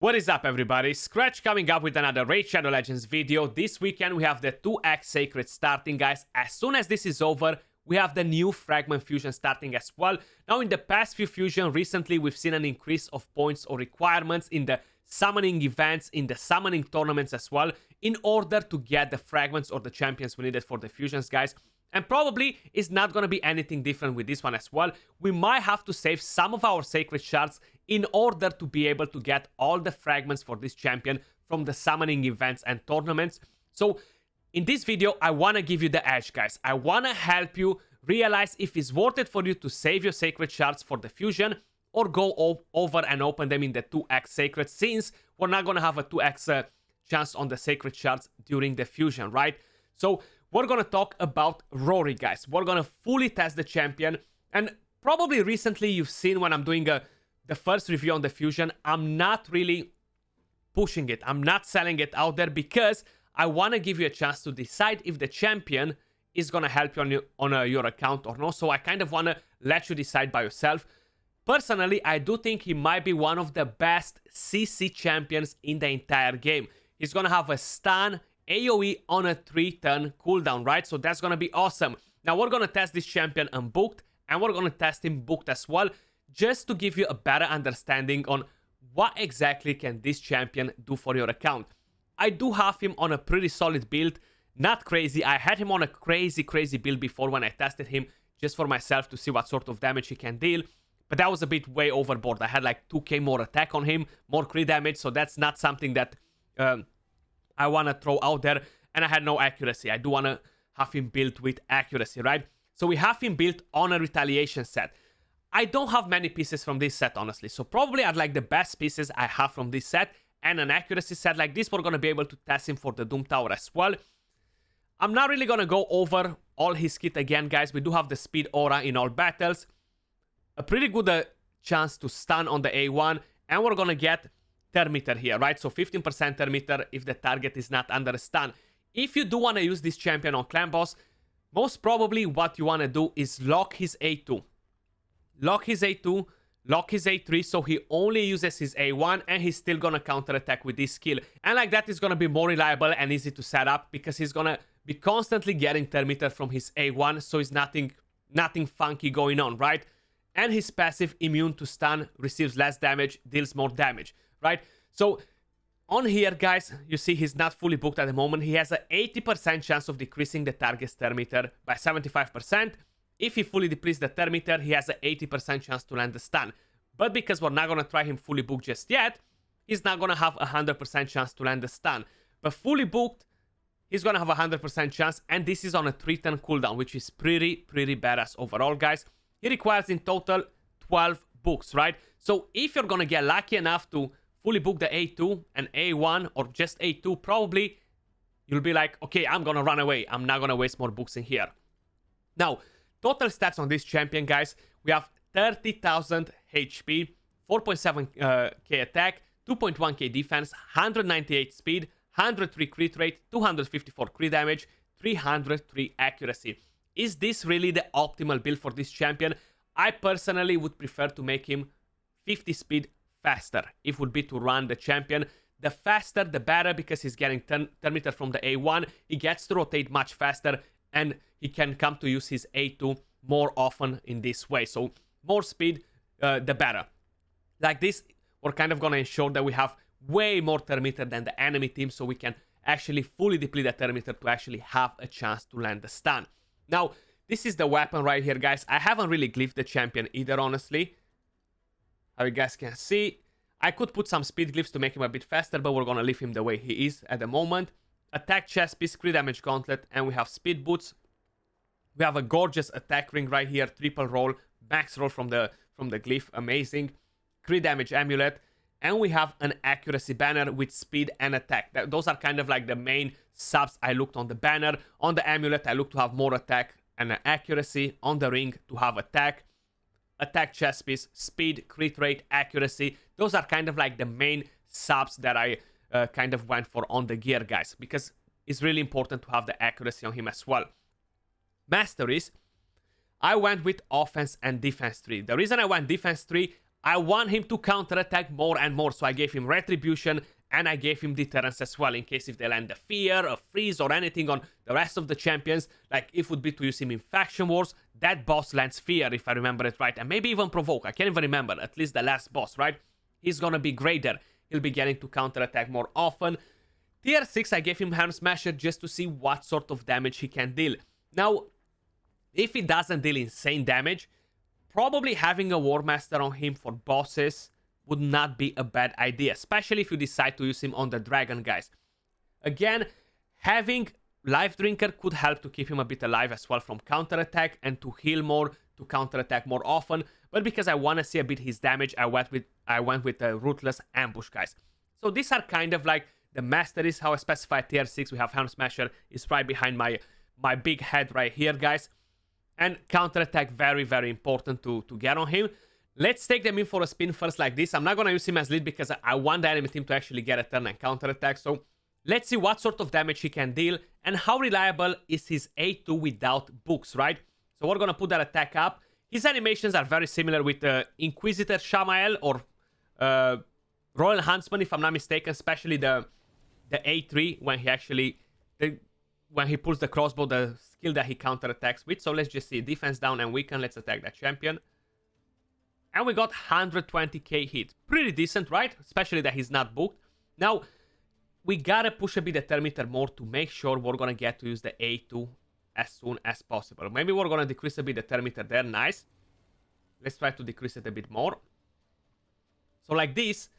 What is up, everybody? Skratch coming up with another Raid Shadow Legends video. This weekend we have the 2x Sacred starting, guys. As soon as this is over, we have the new Fragment Fusion starting as well. Now, in the past few fusion, recently we've seen an increase of points or requirements in the summoning events, in the summoning tournaments as well, in order to get the fragments or the champions we needed for the fusions, guys. And probably it's not going to be anything different with this one as well. We might have to save some of our sacred shards in order to be able to get all the fragments for this champion from the summoning events and tournaments. So in this video, I want to give you the edge, guys. I want to help you realize if it's worth it for you to save your sacred shards for the fusion or go over and open them in the 2x sacred, since we're not going to have a 2x chance on the sacred shards during the fusion, right? So we're going to talk about Roric, guys. We're going to fully test the champion. And probably recently you've seen when I'm doing the first review on the fusion, I'm not really pushing it. I'm not selling it out there because I want to give you a chance to decide if the champion is going to help you on your account or not. So I kind of want to let you decide by yourself. Personally, I do think he might be one of the best CC champions in the entire game. He's going to have a stun, AoE on a 3-turn cooldown, right? So that's going to be awesome. Now we're going to test this champion unbooked, and we're going to test him booked as well, just to give you a better understanding on what exactly can this champion do for your account. I do have him on a pretty solid build, not crazy. I had him on a crazy build before when I tested him just for myself to see what sort of damage he can deal. But that was a bit way overboard. I had like 2k more attack on him, more crit damage, so that's not something that I want to throw out there. And I had no accuracy. I do want to have him built with accuracy, right? So we have him built on a retaliation set. I don't have many pieces from this set, honestly. So probably I'd like the best pieces I have from this set and an accuracy set like this. We're going to be able to test him for the Doom Tower as well. I'm not really going to go over all his kit again, guys. We do have the speed aura in all battles. A pretty good chance to stun on the A1. And we're going to get Termeter here, right? So 15% Termeter if the target is not under a stun. If you do want to use this champion on Clan Boss, most probably what you want to do is lock his A2. Lock his A2, lock his A3, so he only uses his A1 and he's still going to counterattack with this skill. And like that is going to be more reliable and easy to set up because he's going to be constantly getting Termeter from his A1, so it's nothing funky going on, right? And his passive, immune to stun, receives less damage, deals more damage, right? So on here, guys, you see he's not fully booked at the moment. He has an 80% chance of decreasing the target's Termeter by 75%. If he fully depletes the Termeter, he has an 80% chance to land the stun. But because we're not going to try him fully booked just yet, he's not going to have a 100% chance to land the stun. But fully booked, he's going to have a 100% chance, and this is on a 3-turn cooldown, which is pretty badass overall, guys. He requires in total 12 books, right? So if you're going to get lucky enough to fully book the A2 and A1 or just A2, probably you'll be like, okay, I'm going to run away. I'm not going to waste more books in here. Now, total stats on this champion, guys. We have 30,000 HP, 4.7k attack, 2.1k defense, 198 speed, 103 crit rate, 254 crit damage, 303 accuracy. Is this really the optimal build for this champion? I personally would prefer to make him 50 speed faster. It would be to run the champion. The faster, the better, because he's getting Termeter from the A1. He gets to rotate much faster, and he can come to use his A2 more often in this way. So more speed, the better. Like this, we're kind of going to ensure that we have way more Termeter than the enemy team, so we can actually fully deplete the Termeter to actually have a chance to land the stun. Now, this is the weapon right here, guys. I haven't really glyphed the champion either, honestly. How you guys can see, I could put some speed glyphs to make him a bit faster, but we're going to leave him the way he is at the moment. Attack chest piece, crit damage gauntlet, and we have speed boots. We have a gorgeous attack ring right here, triple roll, max roll from the glyph, amazing. Crit damage amulet, and we have an accuracy banner with speed and attack. Those are kind of like the main subs I looked on the banner. On the amulet, I looked to have more attack and accuracy. On the ring, to have attack chest piece, speed, crit rate, accuracy. Those are kind of like the main subs that I kind of went for on the gear, guys, because it's really important to have the accuracy on him as well. Masteries, I went with offense and defense 3. The reason I went defense 3, I want him to counterattack more and more, so I gave him Retribution, and I gave him Deterrence as well, in case if they land a Fear, a Freeze, or anything on the rest of the champions. Like, if it would be to use him in Faction Wars, that boss lands Fear, if I remember it right, and maybe even Provoke. I can't even remember, at least the last boss, right? He's gonna be greater. He'll be getting to counterattack more often. Tier 6, I gave him Hand Smasher just to see what sort of damage he can deal. Now, if he doesn't deal insane damage, probably having a War Master on him for bosses would not be a bad idea, especially if you decide to use him on the dragon, guys. Again, having Life Drinker could help to keep him a bit alive as well from counterattack and to heal more, to counterattack more often. But because I want to see a bit his damage, I went with the Ruthless Ambush, guys. So these are kind of like the Masteries, how I specified tier 6. We have Hand Smasher is right behind my big head right here, guys. And counterattack, very, very important to get on him. Let's take them in for a spin first like this. I'm not going to use him as lead because I want the enemy team to actually get a turn and counterattack. So let's see what sort of damage he can deal and how reliable is his A2 without books, right? So we're going to put that attack up. His animations are very similar with Inquisitor Shamael or Royal Huntsman, if I'm not mistaken, especially the A3 when he actually... when he pulls the crossbow, the skill that he counterattacks with. So let's just see. Defense down and weaken. Let's attack that champion. And we got 120k hit. Pretty decent, right? Especially that he's not booked. Now, we gotta push a bit the thermometer more to make sure we're gonna get to use the A2 as soon as possible. Maybe we're gonna decrease a bit the thermometer there. Nice. Let's try to decrease it a bit more. So like this,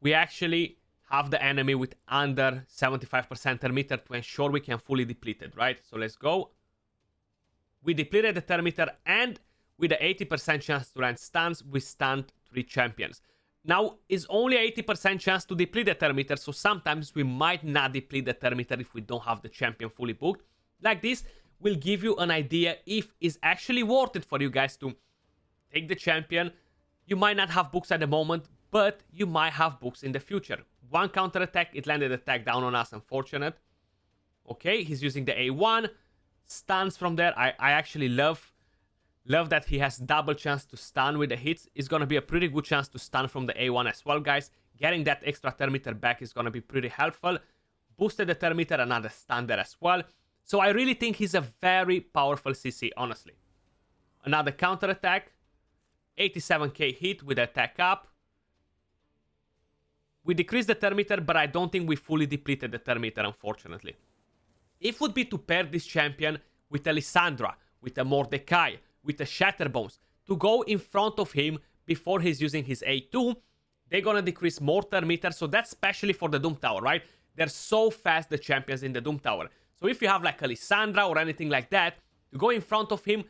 we actually have the enemy with under 75% thermometer to ensure we can fully deplete it, right? So let's go. We depleted the thermometer, and with the 80% chance to land stuns, we stunned 3 champions. Now, it's only 80% chance to deplete the thermometer, so sometimes we might not deplete the thermometer if we don't have the champion fully booked. Like this will give you an idea if it's actually worth it for you guys to take the champion. You might not have books at the moment, but you might have books in the future. One counter attack, it landed attack down on us, unfortunate. Okay, he's using the A1. Stuns from there. I actually love that he has double chance to stun with the hits. It's gonna be a pretty good chance to stun from the A1 as well, guys. Getting that extra thermometer back is gonna be pretty helpful. Boosted the thermometer, another stun there as well. So I really think he's a very powerful CC, honestly. Another counter attack. 87k hit with the attack up. We decreased the thermometer, but I don't think we fully depleted the thermometer, unfortunately. If would be to pair this champion with a Lysandra, with a Mordecai, with a Shatterbones, to go in front of him before he's using his A2, they're gonna decrease more thermometer, so that's especially for the Doom Tower, right? They're so fast, the champions in the Doom Tower. So if you have like a Lysandra or anything like that, to go in front of him,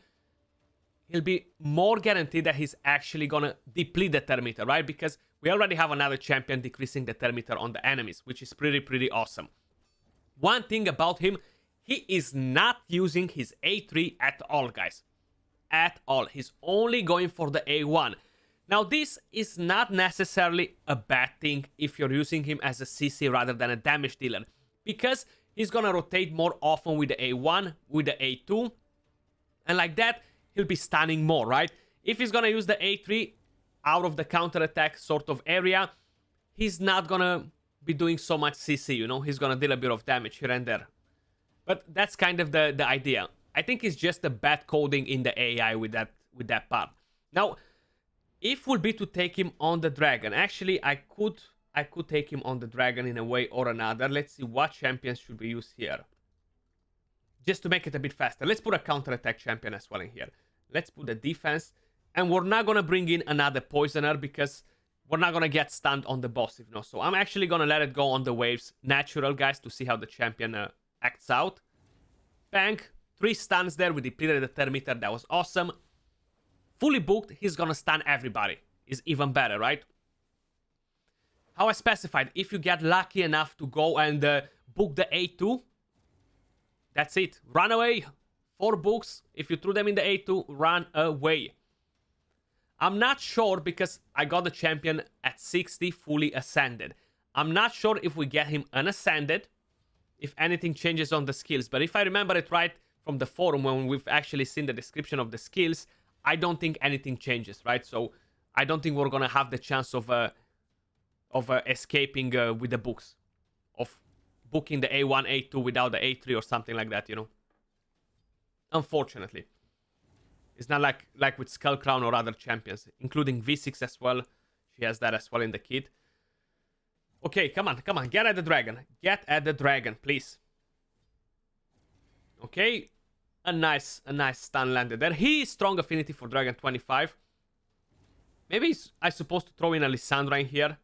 he'll be more guaranteed that he's actually gonna deplete the thermometer, right? Because we already have another champion decreasing the thermometer on the enemies, which is pretty awesome. One thing about him, he is not using his A3 at all, guys. At all. He's only going for the A1. Now, this is not necessarily a bad thing if you're using him as a CC rather than a damage dealer, because he's gonna rotate more often with the A1, with the A2, and like that, he'll be stunning more, right? If he's gonna use the A3 out of the counter-attack sort of area, he's not gonna be doing so much CC, you know? He's gonna deal a bit of damage here and there. But that's kind of the idea. I think it's just a bad coding in the AI with that part. Now, if would be to take him on the dragon, actually, I could take him on the dragon in a way or another. Let's see what champions should we use here. Just to make it a bit faster. Let's put a counter-attack champion as well in here. Let's put the defense. And we're not going to bring in another poisoner because we're not going to get stunned on the boss, if no. So I'm actually going to let it go on the waves natural, guys, to see how the champion acts out. Bang. 3 stuns there. We depleted the thermometer. That was awesome. Fully booked. He's going to stun everybody. Is even better, right? How I specified, if you get lucky enough to go and book the A2, that's it. Run away. 4 books. If you threw them in the A2, run away. I'm not sure because I got the champion at 60 fully ascended. I'm not sure if we get him unascended, if anything changes on the skills. But if I remember it right from the forum when we've actually seen the description of the skills, I don't think anything changes, right? So I don't think we're gonna have the chance of escaping with the books, of booking the A1, A2 without the A3 or something like that, you know. Unfortunately, it's not like with Skull Crown or other champions, including V6 as well. She has that as well in the kit. Okay, come on, get at the dragon. Get at the dragon, please. Okay, a nice stun landed there. He is strong affinity for dragon 25. Maybe I'm supposed to throw in a Lissandra in here,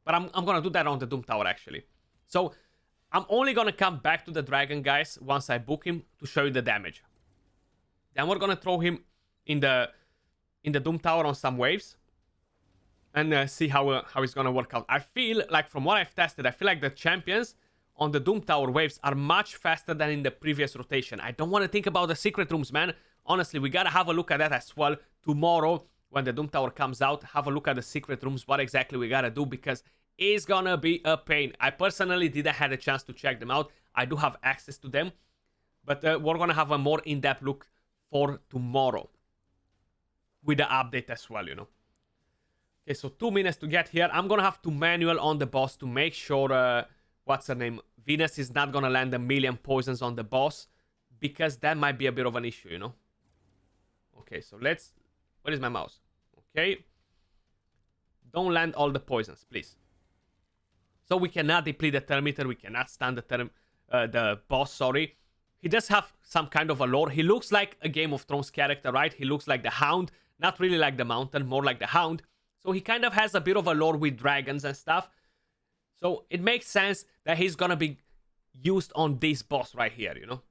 but I'm gonna do that on the Doom Tower actually. So I'm only gonna come back to the dragon, guys, once I book him to show you the damage. Then we're gonna throw him in the Doom Tower on some waves and see how it's gonna work out. I feel like from what I've tested, I feel like the champions on the Doom Tower waves are much faster than in the previous rotation. I don't want to think about the secret rooms, man. Honestly, we gotta have a look at that as well tomorrow when the Doom Tower comes out. Have a look at the secret rooms, what exactly we gotta do, because it's gonna be a pain. I personally didn't have a chance to check them out. I do have access to them, but we're gonna have a more in-depth look for tomorrow with the update as well, you know. Okay, so 2 minutes to get here. I'm gonna have to manual on the boss to make sure what's her name, Venus, is not gonna land a million poisons on the boss, because that might be a bit of an issue, you know. Okay, so let's... Where is my mouse? Okay. Don't land all the poisons, please. So we cannot deplete the Terminator. We cannot stun the boss, sorry. He does have some kind of a lore. He looks like a Game of Thrones character, right? He looks like the Hound. Not really like the Mountain, more like the Hound. So he kind of has a bit of a lore with dragons and stuff. So it makes sense that he's gonna be used on this boss right here, you know.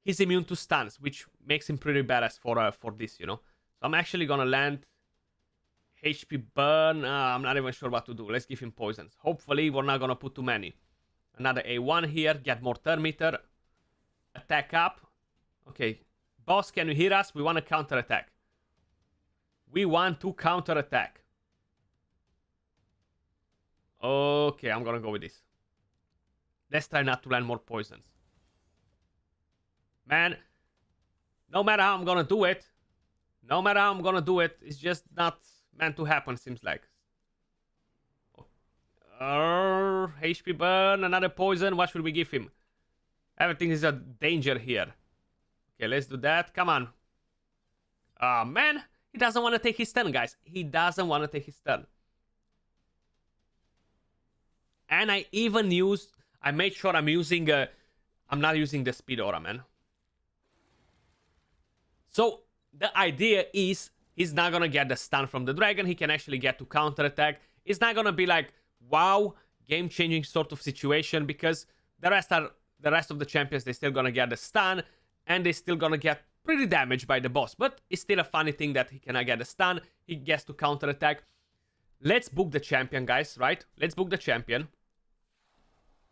He's immune to stuns, which makes him pretty badass for this, you know. So I'm actually gonna land HP burn. I'm not even sure what to do. Let's give him poisons. Hopefully we're not gonna put too many. Another A1 here. Get more Terminator. Attack up. Okay. Boss, can you hear us? We want to counter attack. We want to counter attack. Okay, I'm gonna go with this. Let's try not to land more poisons. Man, no matter how I'm gonna do it, it's just not meant to happen, seems like. HP burn, another poison. What should we give him? Everything is a danger here. Okay, let's do that. Come on. Man, he doesn't want to take his turn, guys. He doesn't want to take his turn. And I made sure I'm using, I'm not using the speed aura, man. So the idea is he's not gonna get the stun from the dragon. He can actually get to counter attack. It's not gonna be like, wow, game-changing sort of situation, because the rest of the champions, they're still gonna get the stun and they're still gonna get pretty damaged by the boss. But it's still a funny thing that he cannot get the stun. He gets to counter attack. Let's book the champion, guys, right? Let's book the champion.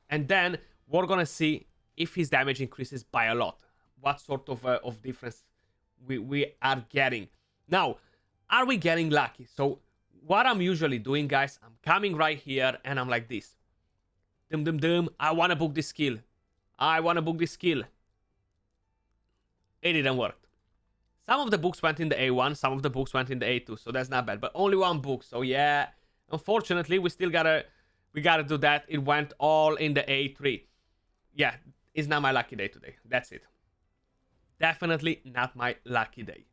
And then we're gonna see if his damage increases by a lot. What sort of difference we are getting. Now, are we getting lucky? So what I'm usually doing, guys, I'm coming right here and I'm like this. Dum dum dum. I want to book this skill. It didn't work. Some of the books went in the A1, some of the books went in the A2, so that's not bad. But only one book, so yeah. Unfortunately, we gotta do that. It went all in the A3. Yeah, it's not my lucky day today. That's it. Definitely not my lucky day.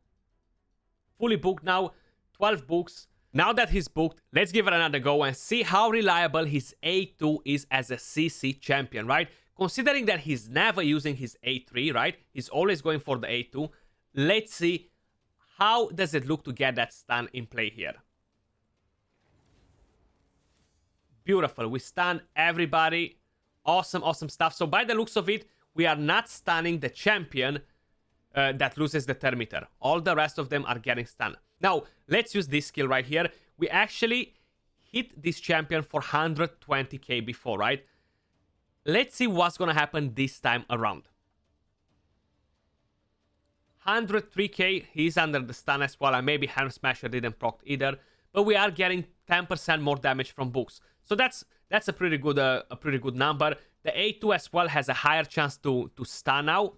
Fully booked now, 12 books. Now that he's booked, let's give it another go and see how reliable his A2 is as a CC champion, right? Considering that he's never using his A3, right? He's always going for the A2. Let's see how does it look to get that stun in play here. Beautiful. We stun everybody. Awesome, awesome stuff. So by the looks of it, we are not stunning the champion that loses the Terminator. All the rest of them are getting stunned. Now, let's use this skill right here. We actually hit this champion for 120k before, right? Let's see what's gonna happen this time around. 103k, he's under the stun as well, and maybe Hand Smasher didn't proc either. But we are getting 10% more damage from books. So that's a pretty good number. The A2 as well has a higher chance to stun now.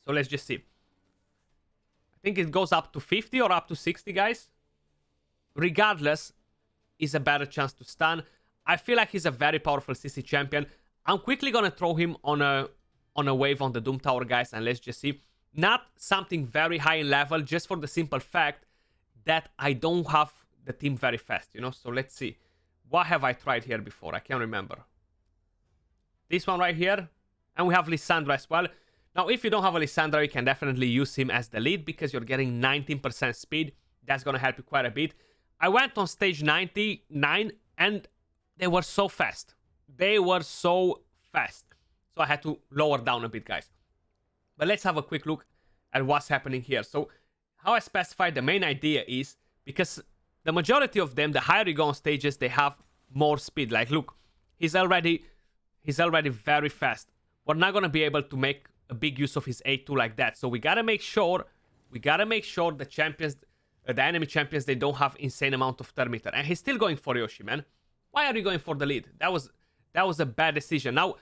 So let's just see. I think it goes up to 50 or up to 60, guys. Regardless, is a better chance to stun. I feel like he's a very powerful CC champion. I'm quickly gonna throw him on a wave on the Doom Tower, guys, and let's just see. Not something very high in level, just for the simple fact that I don't have the team very fast, you know? So let's see. What have I tried here before? I can't remember. This one right here. And we have Lissandra as well. Now, if you don't have a Lissandra, you can definitely use him as the lead because you're getting 19% speed. That's going to help you quite a bit. I went on stage 99 and they were so fast. They were so fast. So I had to lower down a bit, guys. But let's have a quick look at what's happening here. So how I specified the main idea is because the majority of them, the higher you go on stages, they have more speed. Like, look, he's already very fast. We're not going to be able to make a big use of his A2 like that. So we got to make sure the champions, the enemy champions, they don't have insane amount of turn meter. And he's still going for Yoshi, man. Why are you going for the lead? That was a bad decision. Now,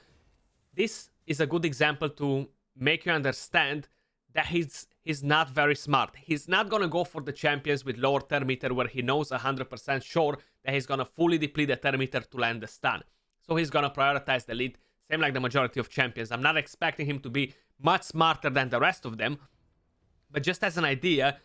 this is a good example to make you understand that he's not very smart. He's not going to go for the champions with lower turn meter where he knows 100% sure that he's going to fully deplete the turn meter to land the stun. So he's going to prioritize the lead, same like the majority of champions. I'm not expecting him to be much smarter than the rest of them, but just as an idea,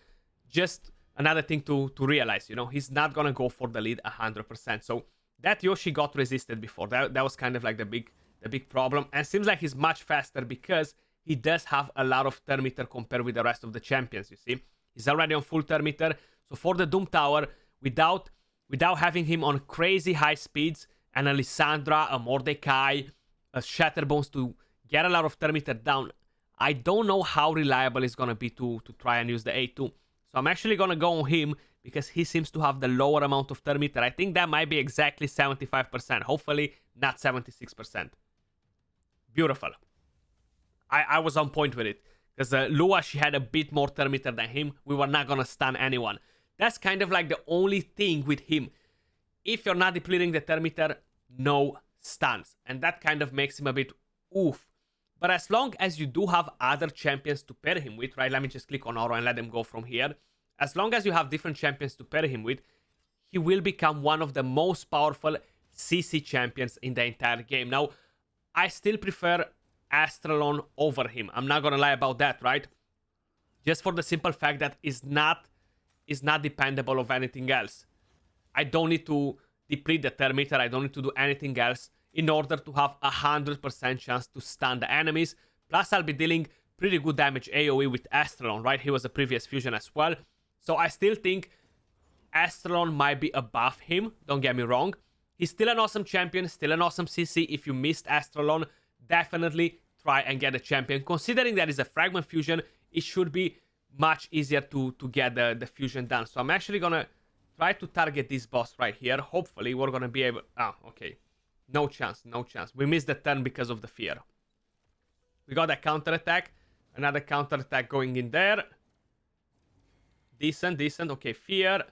just another thing to realize, you know, he's not going to go for the lead 100%. So that Yoshi got resisted before. That was kind of like the big problem. And seems like he's much faster because he does have a lot of turn meter compared with the rest of the champions, you see. He's already on full turn meter. So for the Doom Tower, without having him on crazy high speeds, and a Lissandra, a Mordecai, a Shatterbones to get a lot of turn meter down, I don't know how reliable it's going to be to try and use the A2. So I'm actually going to go on him because he seems to have the lower amount of turn meter. I think that might be exactly 75%. Hopefully not 76%. Beautiful. I was on point with it. Because Lua, she had a bit more turn meter than him. We were not going to stun anyone. That's kind of like the only thing with him. If you're not depleting the turn meter, no stuns. And that kind of makes him a bit oof. But as long as you do have other champions to pair him with, right? Let me just click on Oro and let him go from here. As long as you have different champions to pair him with, he will become one of the most powerful CC champions in the entire game. Now, I still prefer Astralon over him. I'm not gonna lie about that, right? Just for the simple fact that is not dependable of anything else. I don't need to deplete the turn meter. I don't need to do anything else in order to have 100% chance to stun the enemies. Plus, I'll be dealing pretty good damage AoE with Astralon, right? He was a previous fusion as well. So I still think Astralon might be above him. Don't get me wrong. He's still an awesome champion, still an awesome CC. If you missed Astralon, definitely try and get a champion. Considering that is a fragment fusion, it should be much easier to get the fusion done. So I'm actually gonna try to target this boss right here. Hopefully we're gonna be able... Ah, okay. No chance, no chance. We missed the turn because of the fear. We got a counter-attack. Another counter-attack going in there. Decent, decent. Okay, fear.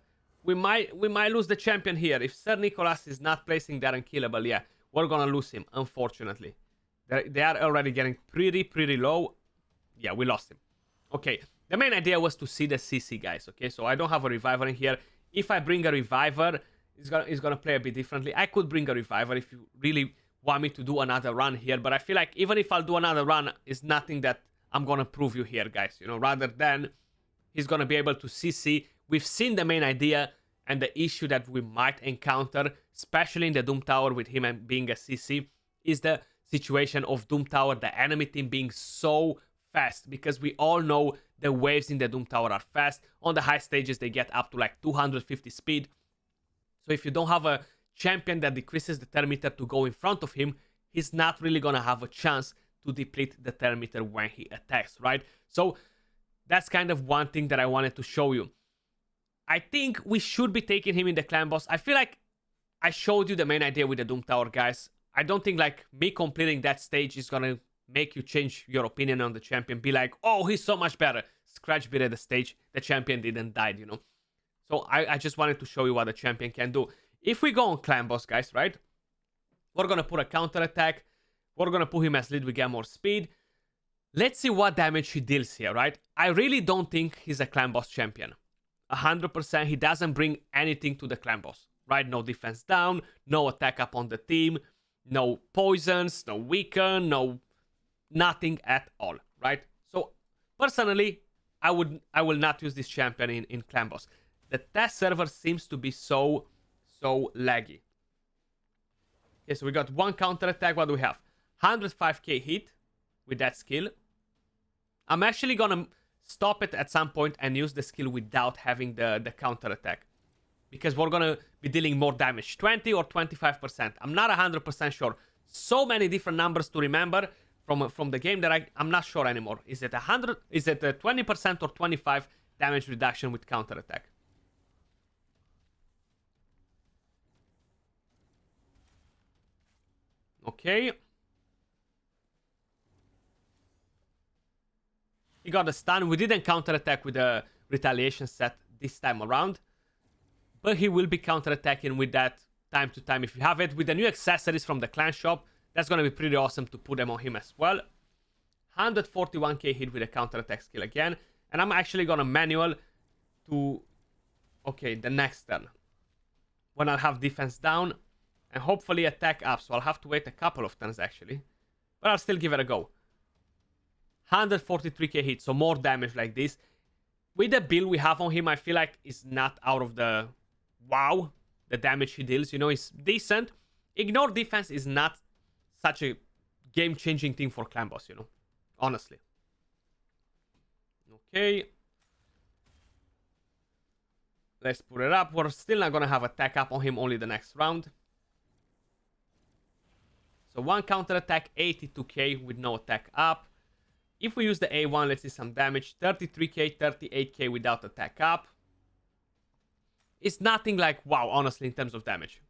We might lose the champion here. If Sir Nicholas is not placing that unkillable, yeah, we're gonna lose him, unfortunately. They are already getting pretty low. Yeah, we lost him. Okay, the main idea was to see the CC, guys, okay? So I don't have a reviver in here. If I bring a reviver, it's gonna play a bit differently. I could bring a reviver if you really want me to do another run here, but I feel like even if I'll do another run, it's nothing that I'm gonna prove you here, guys, you know, rather than he's gonna be able to CC. We've seen the main idea and the issue that we might encounter, especially in the Doom Tower with him and being a CC, is the situation of Doom Tower, the enemy team being so fast, because we all know the waves in the Doom Tower are fast. On the high stages, they get up to like 250 speed. So if you don't have a champion that decreases the turn meter to go in front of him, he's not really gonna have a chance to deplete the turn meter when he attacks, right? So that's kind of one thing that I wanted to show you. I think we should be taking him in the clan boss. I feel like I showed you the main idea with the Doom Tower, guys. I don't think like me completing that stage is gonna make you change your opinion on the champion. Be like, oh, he's so much better. Skratch beat at the stage. The champion didn't die, you know. So I just wanted to show you what the champion can do. If we go on clan boss, guys, right? We're gonna put a counter attack. We're gonna put him as lead. We get more speed. Let's see what damage he deals here, right? I really don't think he's a clan boss champion. 100%, he doesn't bring anything to the clan boss, right? No defense down, no attack up on the team, no poisons, no weaken, no nothing at all, right? So personally, I will not use this champion in clan boss. The test server seems to be so laggy. Okay, so we got one counter attack. What do we have? 105k hit with that skill. I'm actually gonna stop it at some point and use the skill without having the counter attack, because we're gonna be dealing more damage, 20 or 25%. I'm not 100% sure. So many different numbers to remember from the game that I'm not sure anymore. Is it 100? Is it a 20% or 25 damage reduction with counter attack? Okay. He got a stun. We didn't counter attack with the retaliation set this time around, but he will be counter attacking with that time to time if you have it. With the new accessories from the clan shop, that's gonna be pretty awesome to put them on him as well. 141k hit with a counter attack skill again, and I'm actually gonna manual to the next turn when I'll have defense down and hopefully attack up. So I'll have to wait a couple of turns actually, but I'll still give it a go. 143k hit, so more damage like this. With the build we have on him, I feel like it's not out of the wow. The damage he deals, you know, is decent. Ignore defense is not such a game-changing thing for clan boss, you know, honestly. Okay. Let's put it up. We're still not gonna have attack up on him, only the next round. So one counter attack, 82k with no attack up. If we use the A1, let's see some damage. 33k, 38k without attack up. It's nothing like wow, honestly, in terms of damage.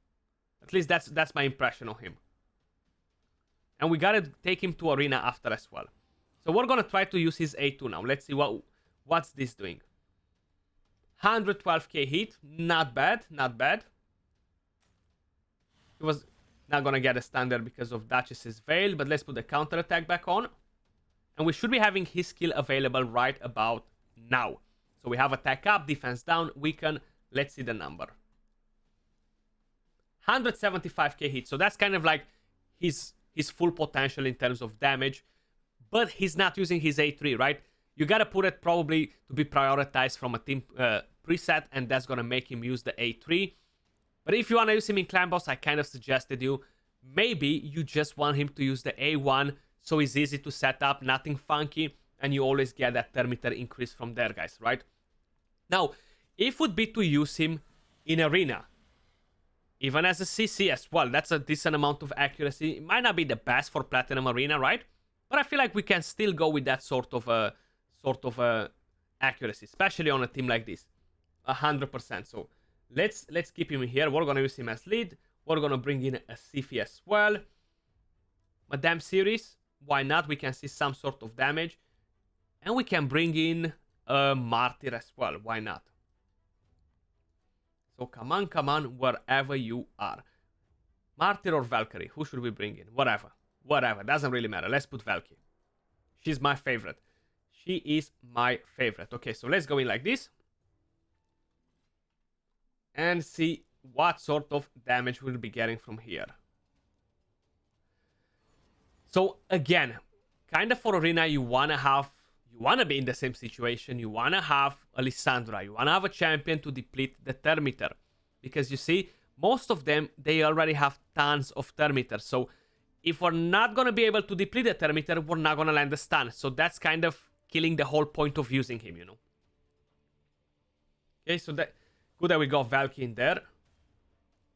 At least that's my impression of him. And we gotta take him to arena after as well. So we're gonna try to use his A2 now. Let's see what's this doing. 112k hit, not bad, not bad. He was not gonna get a standard because of Duchess's Veil, but let's put the counter attack back on. And we should be having his skill available right about now. So we have attack up, defense down, weaken. Let's see the number. 175k hit. So that's kind of like his full potential in terms of damage. But he's not using his A3, right? You gotta put it probably to be prioritized from a team preset, and that's gonna make him use the A3. But if you wanna use him in clan boss, I kind of suggested you, maybe you just want him to use the A1, so it's easy to set up, nothing funky, and you always get that thermometer increase from there, guys, right? Now, if would be to use him in arena, even as a CC as well, that's a decent amount of accuracy. It might not be the best for Platinum Arena, right? But I feel like we can still go with that sort of accuracy, especially on a team like this, 100%. So let's keep him here. We're gonna use him as lead. We're gonna bring in a Sifi as well. Madame Series, why not? We can see some sort of damage, and we can bring in a Martyr as well. Why not? So come on, wherever you are. Martyr or Valkyrie, who should we bring in? Whatever, doesn't really matter. Let's put Valkyrie. She's my favorite. She is my favorite. Okay, so let's go in like this. And see what sort of damage we'll be getting from here. So again, kind of for arena, you wanna be in the same situation. You wanna have a Lissandra. You wanna have a champion to deplete the thermometer, because you see, most of them, they already have tons of thermometer. So if we're not gonna be able to deplete the thermometer, we're not gonna land the stun. So that's kind of killing the whole point of using him, you know. Okay, so that good that we got Valky in there.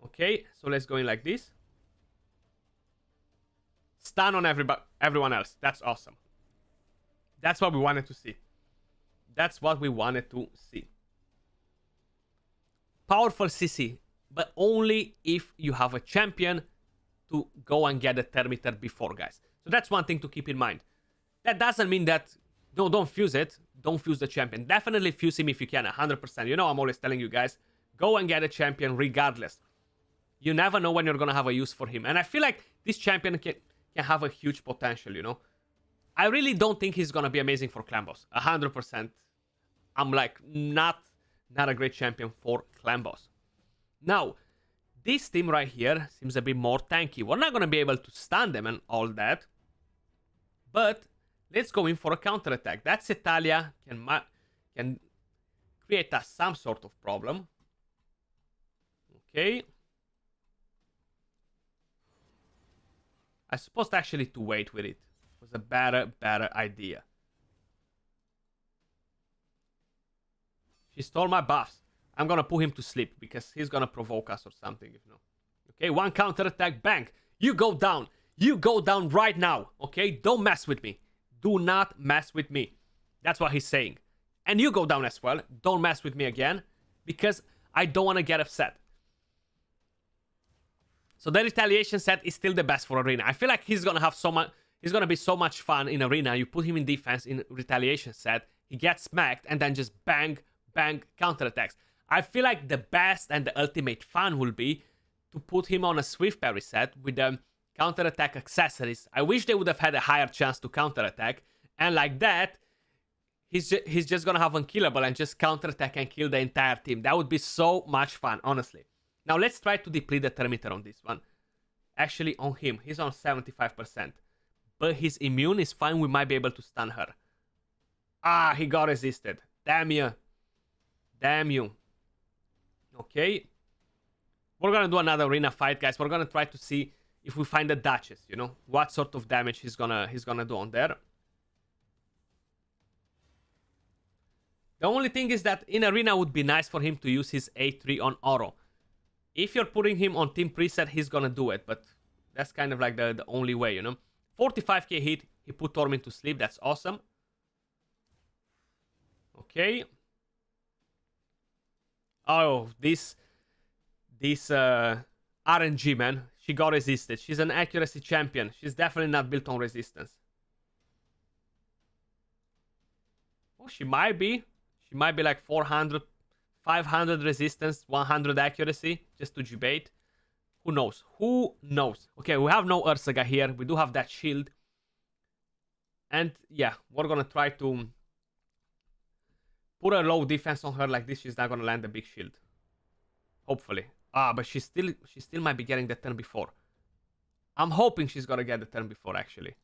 Okay, so let's go in like this. Stun on everyone else. That's awesome. That's what we wanted to see. That's what we wanted to see. Powerful CC, but only if you have a champion to go and get the thermometer before, guys. So that's one thing to keep in mind. That doesn't mean that, no, don't fuse it. Don't fuse the champion. Definitely fuse him if you can, 100%. You know, I'm always telling you guys, go and get a champion regardless. You never know when you're going to have a use for him. And I feel like this champion can have a huge potential, you know. I really don't think he's gonna be amazing for clan boss. 100%. I'm like not a great champion for clan boss. Now, this team right here seems a bit more tanky. We're not gonna be able to stun them and all that, but let's go in for a counter attack. That Italia can create us some sort of problem. Okay. I supposed actually to wait with it. It was a better idea. She stole my buffs. I'm gonna put him to sleep because he's gonna provoke us or something, if no. Okay, one counter attack, bang. You go down. You go down right now. Okay, don't mess with me. Do not mess with me. That's what he's saying. And you go down as well. Don't mess with me again because I don't want to get upset. So the retaliation set is still the best for arena. I feel like he's gonna have so much. He's gonna be so much fun in arena. You put him in defense in retaliation set. He gets smacked and then just bang, bang, counterattacks. I feel like the best and the ultimate fun will be to put him on a swift parry set with the counterattack accessories. I wish they would have had a higher chance to counterattack, and like that, he's just gonna have unkillable and just counterattack and kill the entire team. That would be so much fun, honestly. Now let's try to deplete the thermometer on this one. Actually, on him, he's on 75%. But his immune is fine, we might be able to stun her. Ah, he got resisted. Damn you. Damn you. Okay. We're gonna do another arena fight, guys. We're gonna try to see if we find the Duchess, you know? What sort of damage he's gonna do on there. The only thing is that in arena would be nice for him to use his A3 on Oro. If you're putting him on team preset, he's gonna do it, but that's kind of like the only way, you know? 45k hit, he put Torment to sleep, that's awesome. Okay. Oh, this RNG, man. She got resisted. She's an accuracy champion. She's definitely not built on resistance. Oh, she might be. She might be like 400, 500 resistance, 100 accuracy, just to debate. Who knows? Who knows? Okay, we have no Ursaga here. We do have that shield. And yeah, we're gonna try to put a low defense on her like this. She's not gonna land a big shield. Hopefully. Ah, but she still might be getting the turn before. I'm hoping she's gonna get the turn before, actually.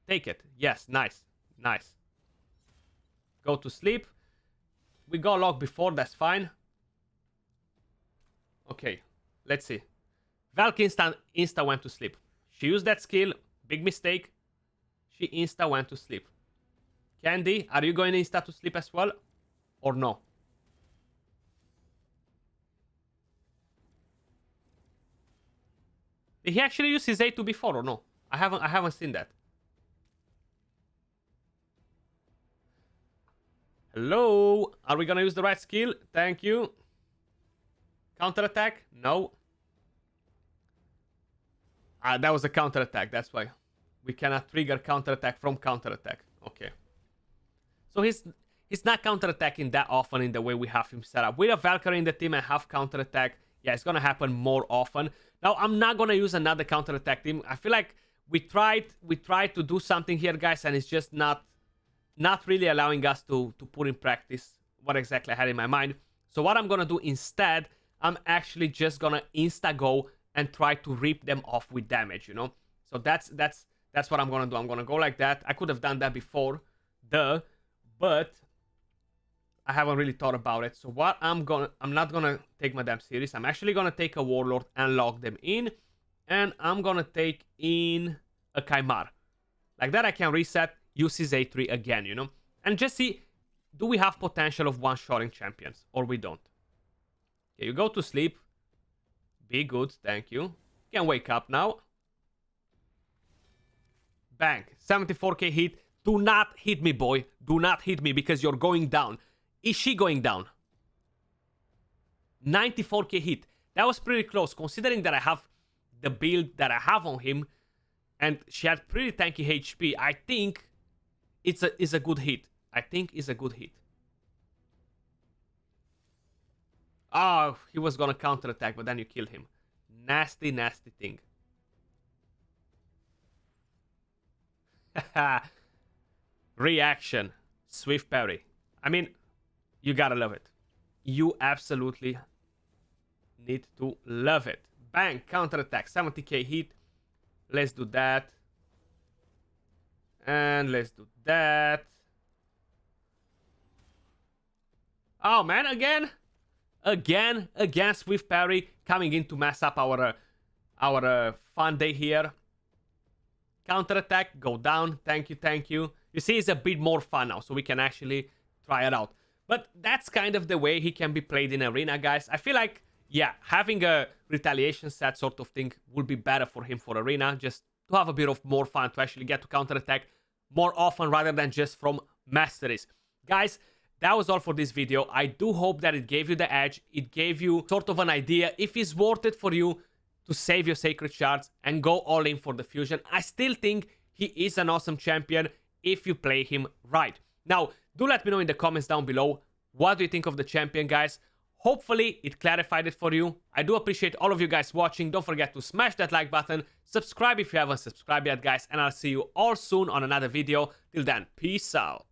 Take it. Yes, nice. Nice. Go to sleep. We got locked before, that's fine. Okay, let's see. Valk insta went to sleep. She used that skill. Big mistake. She insta went to sleep. Candy, are you going insta to sleep as well? Or no? Did he actually use his A2 before or no? I haven't seen that. Hello? Are we gonna use the right skill? Thank you. Counterattack? No. Ah, that was a counterattack, that's why. We cannot trigger counterattack from counterattack. Okay. So he's not counterattacking that often in the way we have him set up. With a Valkyrie in the team and have counterattack, yeah, it's gonna happen more often. Now, I'm not gonna use another counterattack team. I feel like we tried to do something here, guys, and it's just not really allowing us to put in practice what exactly I had in my mind. So what I'm gonna do instead, I'm actually just gonna insta-go and try to rip them off with damage, you know? So that's what I'm gonna do. I'm gonna go like that. I could have done that before, but I haven't really thought about it. So what I'm not gonna take my damn series. I'm actually gonna take a Warlord and lock them in. And I'm gonna take in a Chimera. Like that I can reset, use his A3 again, you know? And just see, do we have potential of one-shotting champions? Or we don't? Okay, you go to sleep. Be good, thank you. You can wake up now. Bang, 74k hit. Do not hit me, boy. Do not hit me because you're going down. Is she going down? 94k hit. That was pretty close, considering that I have the build that I have on him. And she had pretty tanky HP. I think it's a good hit. I think it's a good hit. Oh, he was gonna counterattack, but then you killed him. Nasty, nasty thing. Reaction. Swift parry. I mean, you gotta love it. You absolutely need to love it. Bang, counterattack, 70k hit. Let's do that. And let's do that. Oh man, again, Swift parry coming in to mess up our fun day here. Counterattack, go down. Thank you. You see, it's a bit more fun now, so we can actually try it out. But that's kind of the way he can be played in Arena, guys. I feel like, yeah, having a retaliation set sort of thing would be better for him for Arena, just to have a bit of more fun, to actually get to counterattack more often rather than just from Masteries. Guys, that was all for this video. I do hope that it gave you the edge. It gave you sort of an idea if it's worth it for you to save your Sacred Shards and go all in for the fusion. I still think he is an awesome champion if you play him right. Now, do let me know in the comments down below, what do you think of the champion, guys? Hopefully, it clarified it for you. I do appreciate all of you guys watching. Don't forget to smash that like button. Subscribe if you haven't subscribed yet, guys. And I'll see you all soon on another video. Till then, peace out.